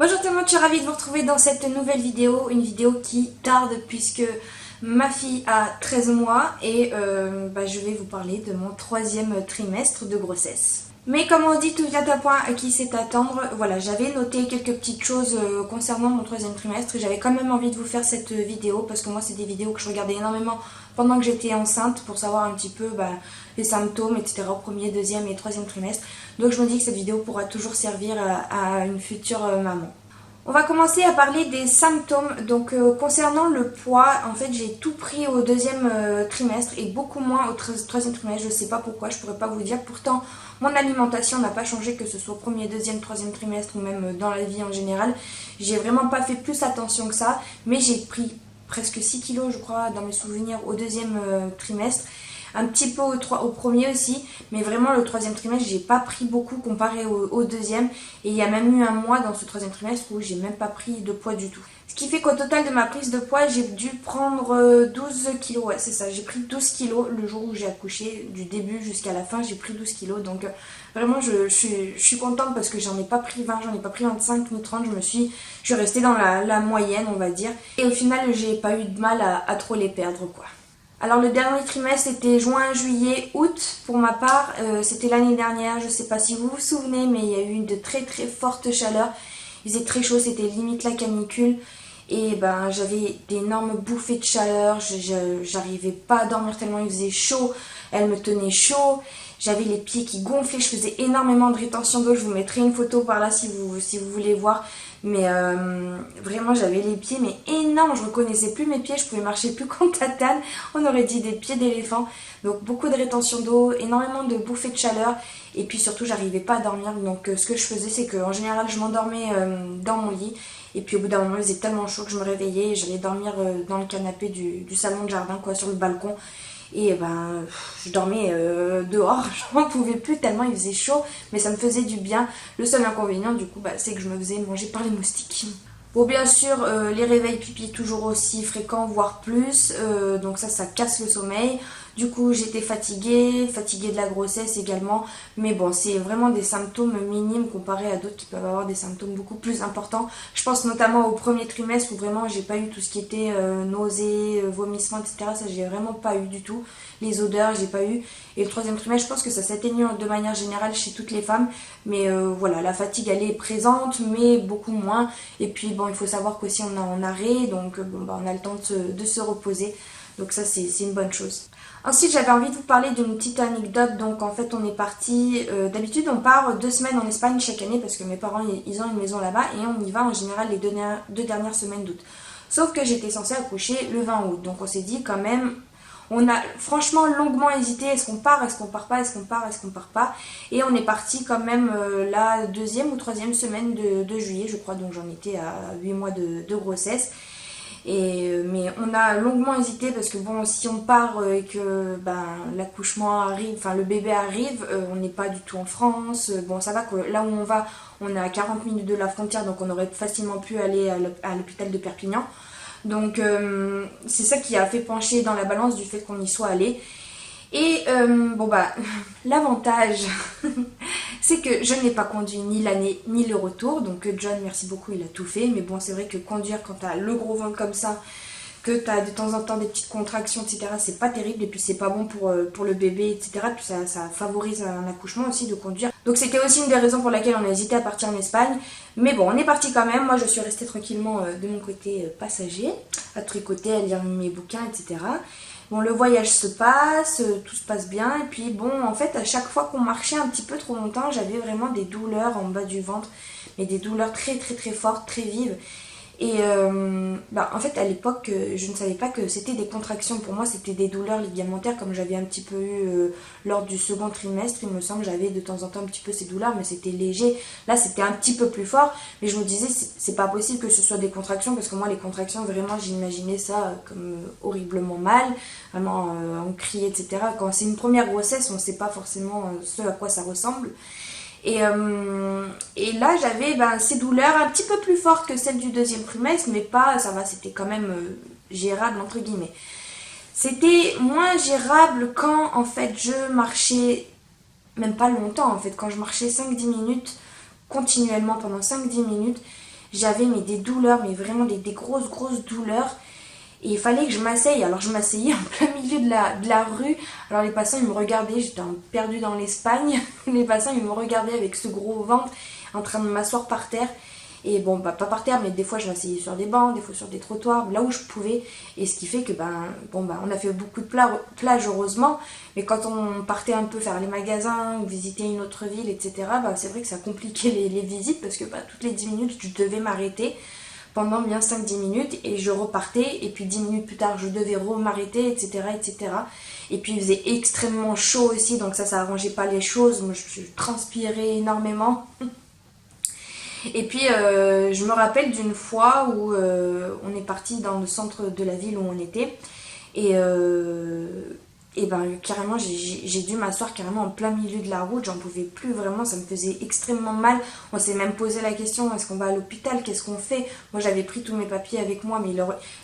Bonjour tout le monde, je suis ravie de vous retrouver dans cette nouvelle vidéo, une vidéo qui tarde puisque ma fille a 13 mois et je vais vous parler de mon troisième trimestre de grossesse. Mais comme on dit, tout vient à point à qui sait attendre. Voilà, j'avais noté quelques petites choses concernant mon troisième trimestre et j'avais quand même envie de vous faire cette vidéo parce que moi c'est des vidéos que je regardais énormément pendant que j'étais enceinte pour savoir un petit peu les symptômes, etc. au premier, deuxième et troisième trimestre. Donc je me dis que cette vidéo pourra toujours servir à une future maman. On va commencer à parler des symptômes. Donc concernant le poids, en fait j'ai tout pris au deuxième trimestre et beaucoup moins au troisième trimestre. Je ne sais pas pourquoi, je pourrais pas vous dire. Pourtant mon alimentation n'a pas changé, que ce soit au premier, deuxième, troisième trimestre ou même dans la vie en général. J'ai vraiment pas fait plus attention que ça, mais j'ai pris presque 6 kilos je crois dans mes souvenirs au deuxième trimestre. Un petit peu au premier aussi, mais vraiment le troisième trimestre j'ai pas pris beaucoup comparé au deuxième, et il y a même eu un mois dans ce troisième trimestre où j'ai même pas pris de poids du tout. Ce qui fait qu'au total de ma prise de poids j'ai dû prendre 12 kilos, ouais c'est ça, j'ai pris 12 kilos le jour où j'ai accouché, du début jusqu'à la fin j'ai pris 12 kilos, donc vraiment je suis contente parce que j'en ai pas pris 20, j'en ai pas pris 25 ni 30, je suis restée dans la moyenne on va dire, et au final j'ai pas eu de mal à trop les perdre quoi. Alors le dernier trimestre c'était juin, juillet, août pour ma part, c'était l'année dernière, je ne sais pas si vous vous souvenez, mais il y a eu de très très fortes chaleurs, il faisait très chaud, c'était limite la canicule, et j'avais d'énormes bouffées de chaleur, j'arrivais pas à dormir tellement il faisait chaud, elle me tenait chaud, j'avais les pieds qui gonflaient, je faisais énormément de rétention d'eau, je vous mettrai une photo par là si vous voulez voir. Mais vraiment j'avais les pieds mais énormes, je reconnaissais plus mes pieds, je pouvais marcher plus qu'en tatane, on aurait dit des pieds d'éléphant. Donc beaucoup de rétention d'eau, énormément de bouffées de chaleur, et puis surtout j'arrivais pas à dormir. Donc ce que je faisais c'est qu'en général je m'endormais dans mon lit, et puis au bout d'un moment il faisait tellement chaud que je me réveillais et j'allais dormir dans le canapé du salon de jardin quoi, sur le balcon. Et je dormais dehors, je n'en pouvais plus tellement il faisait chaud, mais ça me faisait du bien. Le seul inconvénient du coup c'est que je me faisais manger par les moustiques. Bon bien sûr les réveils pipi toujours aussi fréquents voire plus, donc ça casse le sommeil. Du coup j'étais fatiguée de la grossesse également, mais bon c'est vraiment des symptômes minimes comparés à d'autres qui peuvent avoir des symptômes beaucoup plus importants. Je pense notamment au premier trimestre où vraiment j'ai pas eu tout ce qui était nausées, vomissements, etc. Ça j'ai vraiment pas eu du tout. Les odeurs j'ai pas eu. Et le troisième trimestre je pense que ça s'atténue de manière générale chez toutes les femmes, mais voilà, la fatigue elle est présente mais beaucoup moins. Et puis bon il faut savoir qu'aussi on est en arrêt, donc on a le temps de se reposer, donc ça c'est une bonne chose. Ensuite j'avais envie de vous parler d'une petite anecdote. Donc en fait on est parti, d'habitude on part 2 semaines en Espagne chaque année parce que mes parents ils ont une maison là-bas, et on y va en général les deux dernières semaines d'août. Sauf que j'étais censée accoucher le 20 août, donc on s'est dit quand même, on a franchement longuement hésité, est-ce qu'on part, est-ce qu'on part pas, est-ce qu'on part, est-ce qu'on part pas, et on est parti quand même la deuxième ou troisième semaine de juillet je crois, donc j'en étais à 8 mois de grossesse. Mais on a longuement hésité parce que bon, si on part et que l'accouchement arrive, enfin le bébé arrive, on n'est pas du tout en France. Bon ça va que là où on va, on est à 40 minutes de la frontière, donc on aurait facilement pu aller à l'hôpital de Perpignan. Donc c'est ça qui a fait pencher dans la balance du fait qu'on y soit allé. Et l'avantage c'est que je n'ai pas conduit ni l'année ni le retour, donc John merci beaucoup il a tout fait, mais bon c'est vrai que conduire quand t'as le gros ventre comme ça, que t'as de temps en temps des petites contractions etc, c'est pas terrible, et puis c'est pas bon pour le bébé etc, puis ça favorise un accouchement aussi de conduire. Donc c'était aussi une des raisons pour laquelle on a hésité à partir en Espagne, mais bon on est parti quand même. Moi je suis restée tranquillement de mon côté passager, à tricoter, à lire mes bouquins etc. Bon, le voyage se passe, tout se passe bien, et puis bon, en fait, à chaque fois qu'on marchait un petit peu trop longtemps, j'avais vraiment des douleurs en bas du ventre, mais des douleurs très très très fortes, très vives. Et en fait, à l'époque, je ne savais pas que c'était des contractions. Pour moi, c'était des douleurs ligamentaires, comme j'avais un petit peu eu lors du second trimestre. Il me semble que j'avais de temps en temps un petit peu ces douleurs, mais c'était léger. Là, c'était un petit peu plus fort. Mais je me disais, c'est pas possible que ce soit des contractions, parce que moi, les contractions, vraiment, j'imaginais ça comme horriblement mal. Vraiment, on criait, etc. Quand c'est une première grossesse, on ne sait pas forcément ce à quoi ça ressemble. Et là j'avais ces douleurs un petit peu plus fortes que celles du deuxième trimestre, mais pas, ça va, c'était quand même gérable entre guillemets. C'était moins gérable quand en fait je marchais, même pas longtemps en fait, quand je marchais 5-10 minutes continuellement pendant 5-10 minutes, j'avais des douleurs, mais vraiment des grosses douleurs. Et il fallait que je m'asseye. Alors je m'asseyais en plein milieu de la rue. Alors les passants ils me regardaient, j'étais perdue dans l'Espagne. Les passants ils me regardaient avec ce gros ventre en train de m'asseoir par terre. Et bon, pas par terre, mais des fois je m'asseyais sur des bancs, des fois sur des trottoirs, là où je pouvais. Et ce qui fait que on a fait beaucoup de plages heureusement. Mais quand on partait un peu faire les magasins ou visiter une autre ville, etc., c'est vrai que ça compliquait les visites parce que toutes les 10 minutes je devais m'arrêter pendant bien 5-10 minutes et je repartais et puis 10 minutes plus tard je devais m'arrêter, etc., etc. Et puis il faisait extrêmement chaud aussi, donc ça arrangeait pas les choses. Moi je transpirais énormément. Et puis je me rappelle d'une fois où on est parti dans le centre de la ville où on était et carrément j'ai dû m'asseoir carrément en plein milieu de la route, j'en pouvais plus vraiment, ça me faisait extrêmement mal. On s'est même posé la question, est-ce qu'on va à l'hôpital, qu'est-ce qu'on fait? Moi j'avais pris tous mes papiers avec moi, mais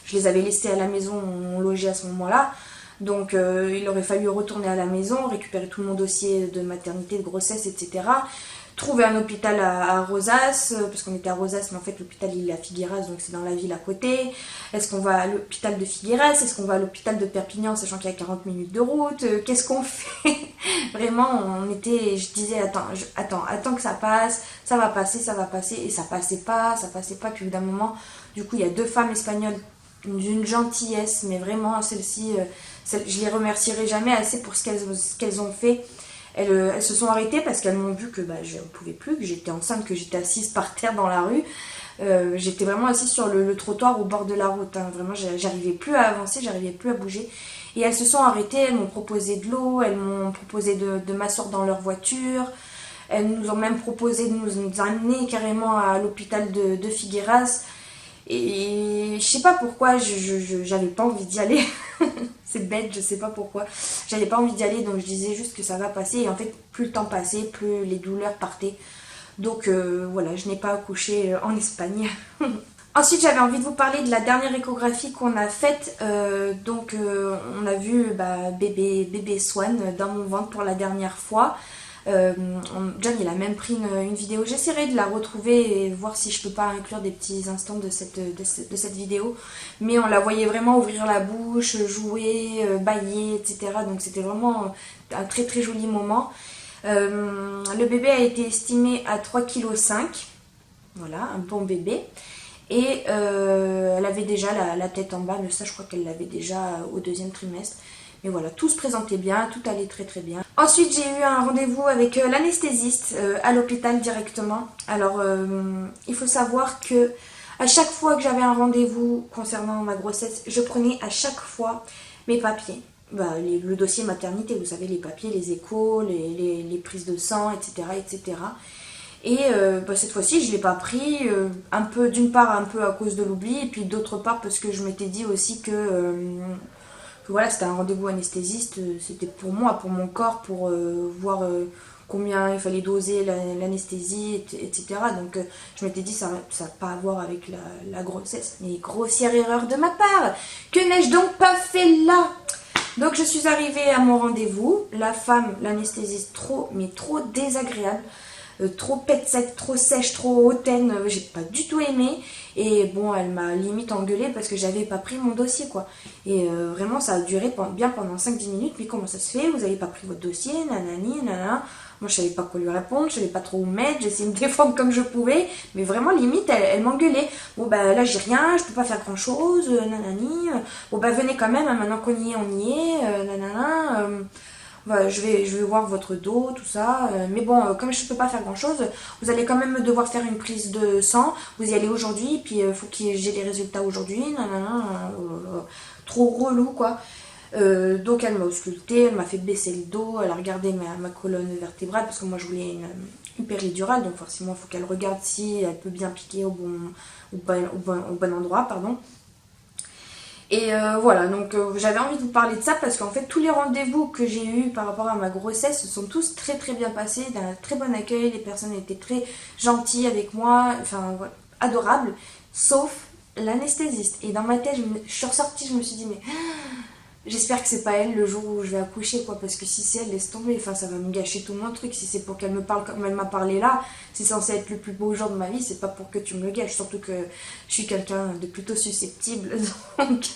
je les avais laissés à la maison, on logeait à ce moment-là. Donc il aurait fallu retourner à la maison, récupérer tout mon dossier de maternité, de grossesse, etc. Trouver un hôpital à Rosas, parce qu'on était à Rosas, mais en fait l'hôpital il est à Figueras, donc c'est dans la ville à côté. Est-ce qu'on va à l'hôpital de Figueras? Est-ce qu'on va à l'hôpital de Perpignan, sachant qu'il y a 40 minutes de route? Qu'est-ce qu'on fait? Vraiment, je disais, attends que ça passe, ça va passer, et ça passait pas, puis au bout d'un moment, du coup il y a deux femmes espagnoles d'une gentillesse, mais vraiment celles-ci, je les remercierai jamais assez pour ce qu'elles ont fait. Elles se sont arrêtées parce qu'elles m'ont vu que je ne pouvais plus, que j'étais enceinte, que j'étais assise par terre dans la rue. J'étais vraiment assise sur le trottoir au bord de la route. Hein. Vraiment, j'arrivais plus à avancer, j'arrivais plus à bouger. Et elles se sont arrêtées, elles m'ont proposé de l'eau, elles m'ont proposé de m'asseoir dans leur voiture. Elles nous ont même proposé de nous amener carrément à l'hôpital de Figueras. Et je sais pas pourquoi, j'avais pas envie d'y aller. C'est bête, je sais pas pourquoi. J'avais pas envie d'y aller, donc je disais juste que ça va passer. Et en fait, plus le temps passait, plus les douleurs partaient. Donc voilà, je n'ai pas accouché en Espagne. Ensuite, j'avais envie de vous parler de la dernière échographie qu'on a faite. On a vu bébé Swan dans mon ventre pour la dernière fois. John il a même pris une vidéo, j'essaierai de la retrouver et voir si je peux pas inclure des petits instants de cette vidéo, mais on la voyait vraiment ouvrir la bouche, jouer, bâiller, etc. Donc c'était vraiment un très très joli moment. Le bébé a été estimé à 3,5 kg, voilà, un bon bébé. Et elle avait déjà la tête en bas, mais ça je crois qu'elle l'avait déjà au deuxième trimestre. Mais voilà, tout se présentait bien, tout allait très très bien. Ensuite, j'ai eu un rendez-vous avec l'anesthésiste à l'hôpital directement. Alors, il faut savoir que à chaque fois que j'avais un rendez-vous concernant ma grossesse, je prenais à chaque fois mes papiers. Le dossier maternité, vous savez, les papiers, les échos, les prises de sang, etc. etc. Et cette fois-ci, je ne l'ai pas pris, d'une part un peu à cause de l'oubli, et puis d'autre part parce que je m'étais dit aussi que voilà, c'était un rendez-vous anesthésiste, c'était pour moi, pour mon corps, pour voir combien il fallait doser l'anesthésie, etc. Donc je m'étais dit, ça n'a pas à voir avec la grossesse. Mais grossière erreur de ma part, que n'ai-je donc pas fait là? Donc je suis arrivée à mon rendez-vous, la femme, l'anesthésiste, trop désagréable. Trop pète sec, trop sèche, trop hautaine, j'ai pas du tout aimé. Et bon, elle m'a limite engueulée parce que j'avais pas pris mon dossier, quoi. Et vraiment, ça a duré bien pendant 5-10 minutes. Mais comment ça se fait? Vous avez pas pris votre dossier, nanani, nanana. Moi, je savais pas quoi lui répondre, je savais pas trop où mettre, j'ai essayé de me défendre comme je pouvais. Mais vraiment, limite, elle m'engueulait. Bon, là, j'ai rien, je peux pas faire grand chose, nanani. Bon, venez quand même, maintenant qu'on y est, on y est, nanana. Je vais voir votre dos, tout ça. Mais bon, comme je ne peux pas faire grand chose, vous allez quand même devoir faire une prise de sang. Vous y allez aujourd'hui, puis il faut que j'ai les résultats aujourd'hui. Trop relou, quoi. Donc elle m'a ausculté, elle m'a fait baisser le dos, elle a regardé ma colonne vertébrale, parce que moi je voulais une péridurale, donc forcément il faut qu'elle regarde si elle peut bien piquer au bon endroit, pardon. Et voilà, donc j'avais envie de vous parler de ça parce qu'en fait tous les rendez-vous que j'ai eus par rapport à ma grossesse se sont tous très très bien passés, d'un très bon accueil, les personnes étaient très gentilles avec moi, enfin voilà, adorables, sauf l'anesthésiste. Et dans ma tête, je suis ressortie, je me suis dit J'espère que c'est pas elle le jour où je vais accoucher, quoi, parce que si c'est elle, laisse tomber, enfin ça va me gâcher tout mon truc. Si c'est pour qu'elle me parle comme elle m'a parlé là, c'est censé être le plus beau jour de ma vie, c'est pas pour que tu me le gâches, surtout que je suis quelqu'un de plutôt susceptible, donc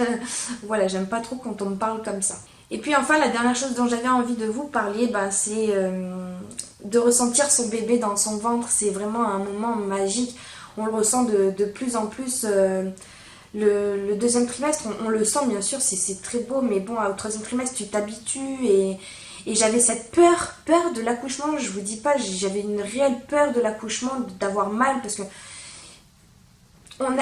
voilà, j'aime pas trop quand on me parle comme ça. Et puis enfin, la dernière chose dont j'avais envie de vous parler, c'est de ressentir son bébé dans son ventre. C'est vraiment un moment magique, on le ressent de plus en plus. Le deuxième trimestre, on le sent bien sûr, c'est très beau, mais bon, au troisième trimestre, tu t'habitues et j'avais cette peur de l'accouchement, je vous dis pas, j'avais une réelle peur de l'accouchement, d'avoir mal, parce que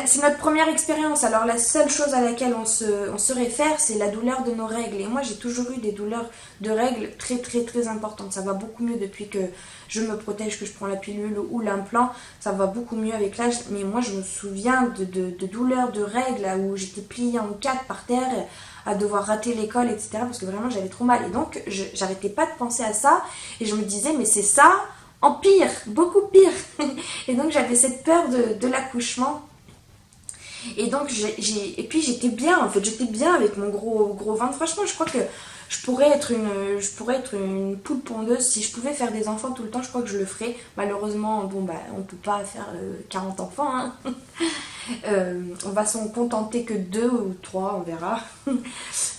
c'est notre première expérience, alors la seule chose à laquelle on se réfère, c'est la douleur de nos règles. Et moi, j'ai toujours eu des douleurs de règles très très très importantes. Ça va beaucoup mieux depuis que je me protège, que je prends la pilule ou l'implant. Ça va beaucoup mieux avec l'âge. Mais moi, je me souviens de douleurs de règles là, où j'étais pliée en quatre par terre à devoir rater l'école, etc. Parce que vraiment, j'avais trop mal. Et donc, j'arrêtais pas de penser à ça. Et je me disais, mais c'est ça en pire, beaucoup pire. Et donc, j'avais cette peur de l'accouchement. Et donc et puis j'étais bien, en fait, j'étais bien avec mon gros ventre. Franchement, je crois que je pourrais être une poule pondeuse. Si je pouvais faire des enfants tout le temps, je crois que je le ferais. Malheureusement, bon on peut pas faire 40 enfants, hein. On va s'en contenter que 2 ou 3, on verra.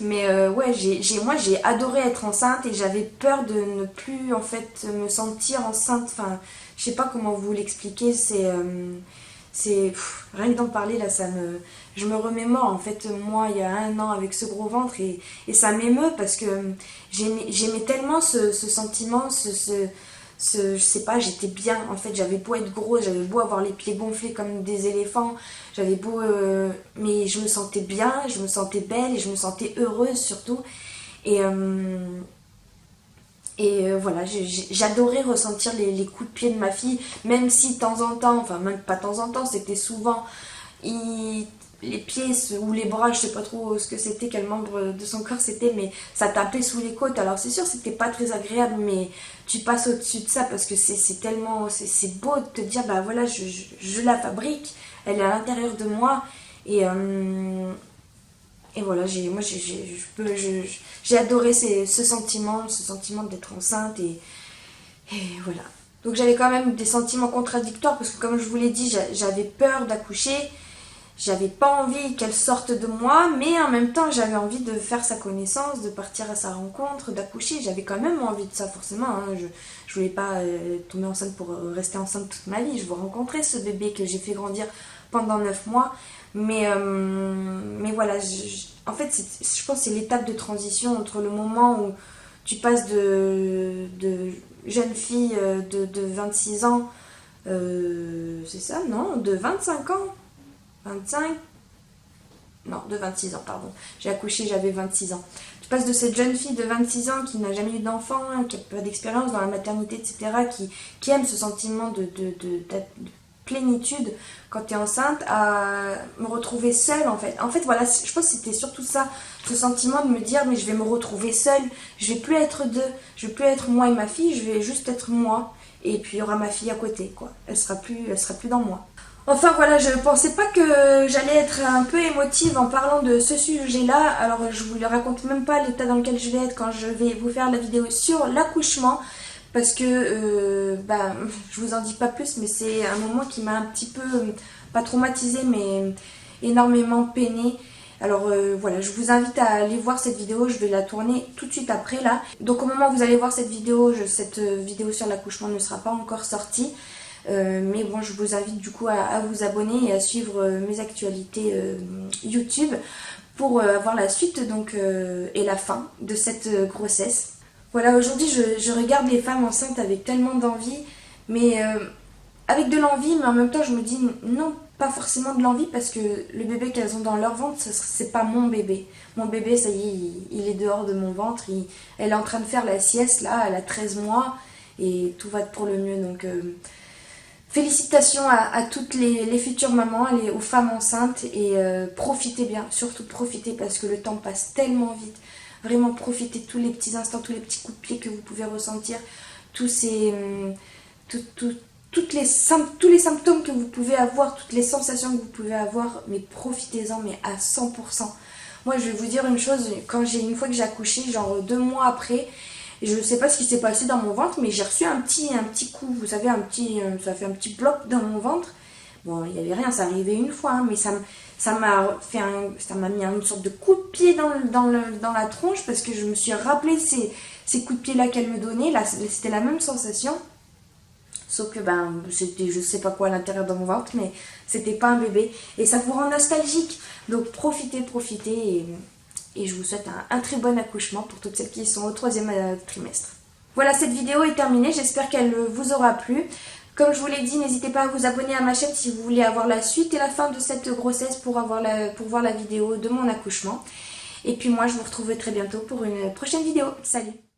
Mais ouais, moi j'ai adoré être enceinte et j'avais peur de ne plus en fait me sentir enceinte. Enfin, je sais pas comment vous l'expliquer, rien que d'en parler là, je me remémore en fait moi il y a 1 an avec ce gros ventre et ça m'émeut parce que j'aimais tellement ce sentiment, je sais pas, j'étais bien en fait, j'avais beau être grosse, j'avais beau avoir les pieds gonflés comme des éléphants, j'avais beau mais je me sentais bien, je me sentais belle et je me sentais heureuse surtout et voilà, j'adorais ressentir les coups de pied de ma fille, même si de temps en temps, enfin même pas de temps en temps, c'était souvent les pieds ou les bras, je sais pas trop ce que c'était, quel membre de son corps c'était, mais ça tapait sous les côtes. Alors c'est sûr, c'était pas très agréable, mais tu passes au-dessus de ça parce que c'est tellement, c'est beau de te dire, bah voilà, je la fabrique, elle est à l'intérieur de moi et voilà, j'ai adoré ce sentiment d'être enceinte et voilà. Donc j'avais quand même des sentiments contradictoires parce que comme je vous l'ai dit, j'avais peur d'accoucher, j'avais pas envie qu'elle sorte de moi, mais en même temps j'avais envie de faire sa connaissance, de partir à sa rencontre, d'accoucher. J'avais quand même envie de ça forcément, hein. Je voulais pas tomber enceinte pour rester enceinte toute ma vie. Je veux rencontrer ce bébé que j'ai fait grandir pendant 9 mois. Mais voilà, en fait, je pense que c'est l'étape de transition entre le moment où tu passes de jeune fille de 26 ans, c'est ça, non, de 25 ans, 25, non, de 26 ans, pardon. J'ai accouché, j'avais 26 ans. Tu passes de cette jeune fille de 26 ans qui n'a jamais eu d'enfant, hein, qui n'a pas d'expérience dans la maternité, etc., qui aime ce sentiment de plénitude quand tu es enceinte, à me retrouver seule en fait. En fait voilà, je pense que c'était surtout ça, ce sentiment de me dire mais je vais me retrouver seule, je vais plus être deux, je vais plus être moi et ma fille, je vais juste être moi et puis il y aura ma fille à côté quoi. Elle sera plus dans moi. Enfin voilà, je pensais pas que j'allais être un peu émotive en parlant de ce sujet-là. Alors je vous le raconte même pas l'état dans lequel je vais être quand je vais vous faire la vidéo sur l'accouchement. Parce que, je vous en dis pas plus, mais c'est un moment qui m'a un petit peu, pas traumatisée, mais énormément peinée. Alors voilà, je vous invite à aller voir cette vidéo, je vais la tourner tout de suite après là. Donc au moment où vous allez voir cette vidéo sur l'accouchement ne sera pas encore sortie. Mais bon, je vous invite du coup à vous abonner et à suivre mes actualités YouTube pour avoir la suite donc, et la fin de cette grossesse. Voilà, aujourd'hui je regarde les femmes enceintes avec tellement d'envie, mais avec de l'envie, mais en même temps je me dis non, pas forcément de l'envie parce que le bébé qu'elles ont dans leur ventre, c'est pas mon bébé. Mon bébé, ça y est, il est dehors de mon ventre, elle est en train de faire la sieste là, elle a 13 mois et tout va pour le mieux. Donc félicitations à toutes les futures mamans, aux femmes enceintes et profitez bien, surtout profitez parce que le temps passe tellement vite. Vraiment profitez de tous les petits instants, tous les petits coups de pied que vous pouvez ressentir, tous les symptômes que vous pouvez avoir, toutes les sensations que vous pouvez avoir, mais profitez-en mais à 100%. Moi je vais vous dire une chose, une fois que j'ai accouché, genre 2 mois après, je sais pas ce qui s'est passé dans mon ventre, mais j'ai reçu un petit coup, vous savez, ça fait un petit bloc dans mon ventre. Bon, il n'y avait rien, ça arrivait une fois, hein, mais ça m'a mis une sorte de coup de pied dans la tronche parce que je me suis rappelé ces coups de pied là qu'elle me donnait. Là, c'était la même sensation. Sauf que c'était je sais pas quoi à l'intérieur de mon ventre, mais c'était pas un bébé. Et ça vous rend nostalgique. Donc profitez et je vous souhaite un très bon accouchement pour toutes celles qui sont au 3e trimestre. Voilà, cette vidéo est terminée, j'espère qu'elle vous aura plu. Comme je vous l'ai dit, n'hésitez pas à vous abonner à ma chaîne si vous voulez avoir la suite et la fin de cette grossesse pour voir la vidéo de mon accouchement. Et puis moi, je vous retrouve très bientôt pour une prochaine vidéo. Salut!